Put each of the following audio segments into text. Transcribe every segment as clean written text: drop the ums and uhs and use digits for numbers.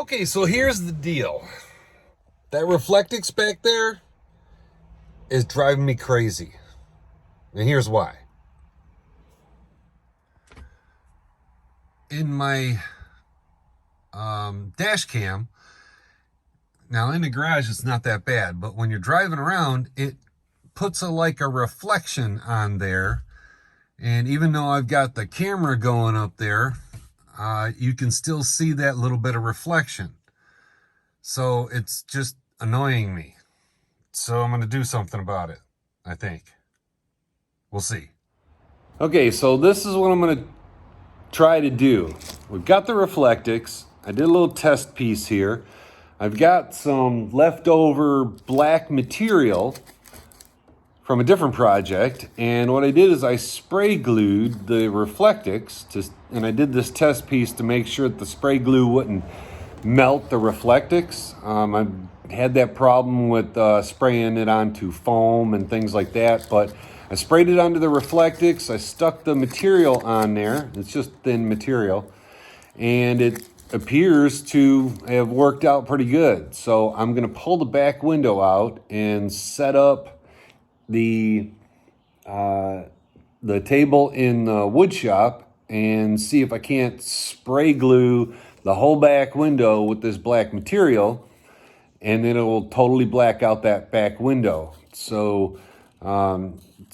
Okay, so here's the deal. That Reflectix back there is driving me crazy. And here's why. In my dash cam, now in the garage it's not that bad, but when you're driving around, it puts like a reflection on there. And even though I've got the camera going up there, you can still see that little bit of reflection. So it's just annoying me. So I'm going to do something about it, I think. We'll see. Okay, so this is what I'm going to try to do. We've got the Reflectix. I did a little test piece here. I've got some leftover black material from a different project, and what I did is I spray glued the Reflectix and I did this test piece to make sure that the spray glue wouldn't melt the Reflectix. I've had that problem with spraying it onto foam and things like that, but I sprayed it onto the Reflectix. I stuck the material on there. It's just thin material, and it appears to have worked out pretty good. So I'm going to pull the back window out and set up the table in the wood shop and see if I can't spray glue the whole back window with this black material, and then it will totally black out that back window. So it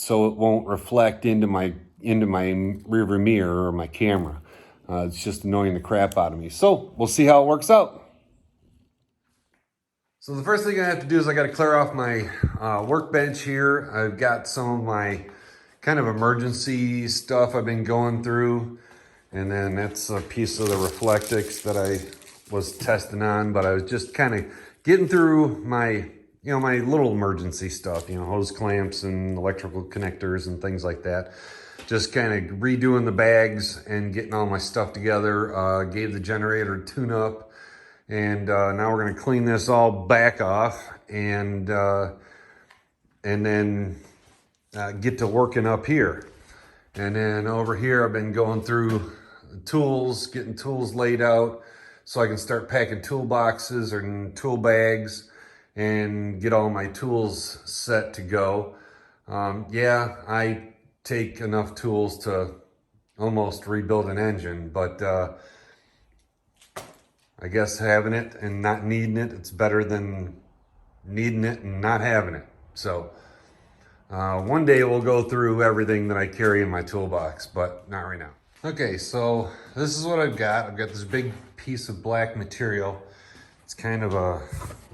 won't reflect into my rearview mirror or my camera. It's just annoying the crap out of me. So we'll see how it works out. So the first thing I have to do is I got to clear off my workbench here. I've got some of my kind of emergency stuff I've been going through. And then that's a piece of the Reflectix that I was testing on, but I was just kind of getting through my, my little emergency stuff, hose clamps and electrical connectors and things like that. Just kind of redoing the bags and getting all my stuff together. Gave the generator a tune up, and now we're going to clean this all back off and then get to working up here. And then over here, I've been going through tools, getting tools laid out so I can start packing toolboxes or tool bags and get all my tools set to go. Yeah, I take enough tools to almost rebuild an engine, but I guess having it and not needing it, it's better than needing it and not having it. So one day we'll go through everything that I carry in my toolbox, but not right now. Okay, so this is what I've got. I've got this big piece of black material. It's kind of a,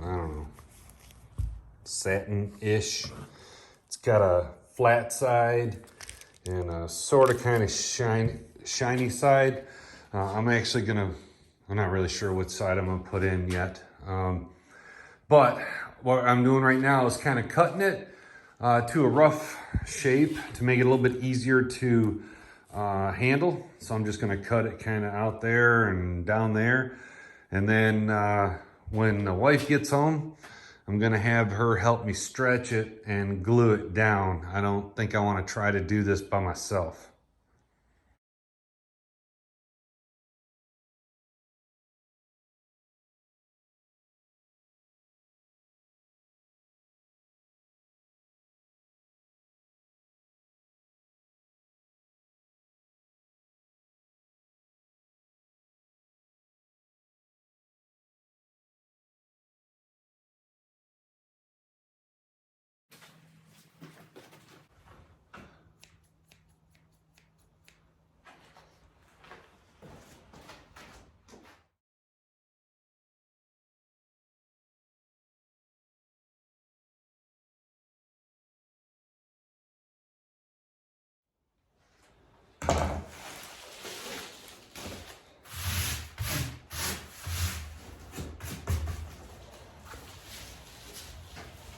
I don't know, satin-ish. It's got a flat side and a sort of kind of shiny side. I'm not really sure what side I'm gonna put in yet. But what I'm doing right now is kind of cutting it to a rough shape to make it a little bit easier to handle. So I'm just gonna cut it kind of out there and down there. And then when the wife gets home, I'm gonna have her help me stretch it and glue it down. I don't think I wanna try to do this by myself.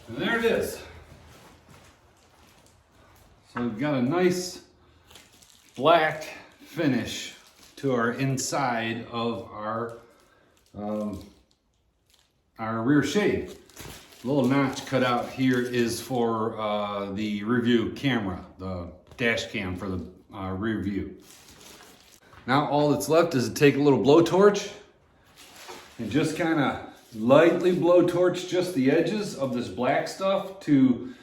And there it is. So we've got a nice black finish to our inside of our rear shade. The little notch cut out here is for the rear view camera, the dash cam for the rear view. Now all that's left is to take a little blowtorch and just kind of lightly blowtorch just the edges of this black stuff to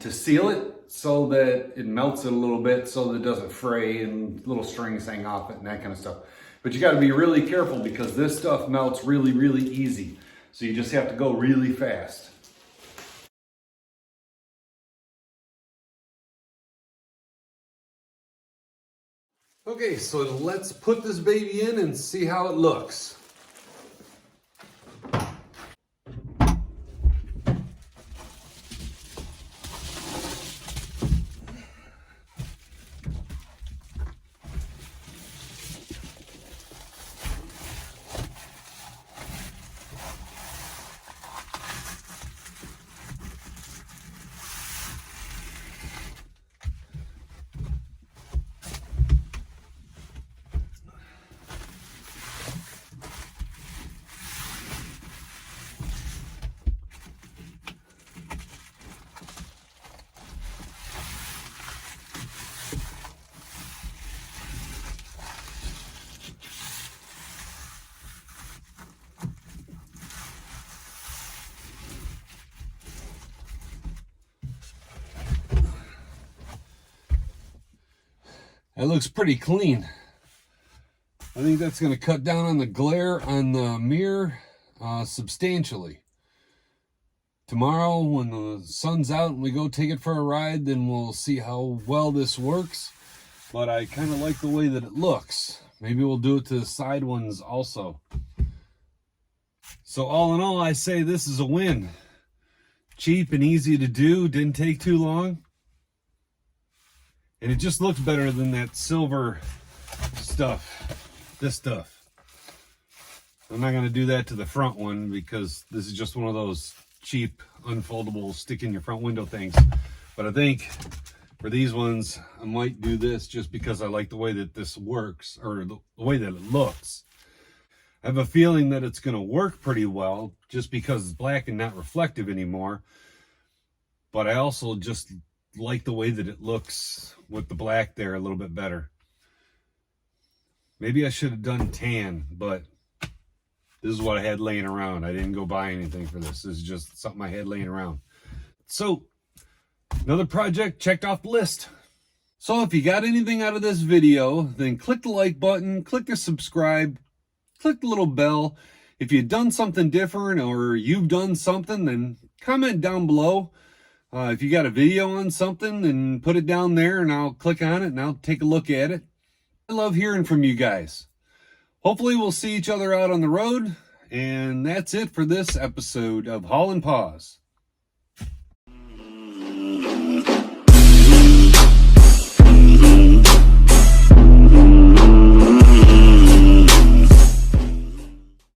seal it so that it melts it a little bit so that it doesn't fray and little strings hang off it and that kind of stuff. But you got to be really careful because this stuff melts really, really easy. So you just have to go really fast. Okay, so let's put this baby in and see how it looks. That looks pretty clean. I think that's going to cut down on the glare on the mirror substantially. Tomorrow, when the sun's out and we go take it for a ride, then we'll see how well this works. But I kind of like the way that it looks. Maybe we'll do it to the side ones also. So all in all, I say this is a win. Cheap and easy to do, didn't take too long. And it just looks better than that silver stuff, this stuff. I'm not gonna do that to the front one because this is just one of those cheap, unfoldable, stick in your front window things. But I think for these ones, I might do this just because I like the way that this works, or the way that it looks. I have a feeling that it's gonna work pretty well just because it's black and not reflective anymore. But I also just like the way that it looks with the black there a little bit better. Maybe I should have done tan, but this is what I had laying around. I didn't go buy anything for this. This is just something I had laying around. So, another project checked off the list. So if you got anything out of this video, then click the like button, click the subscribe, click the little bell. If you've done something different or you've done something, then comment down below. If you got a video on something, then put it down there and I'll click on it and I'll take a look at it. I love hearing from you guys. Hopefully we'll see each other out on the road. And that's it for this episode of Haul and Pause.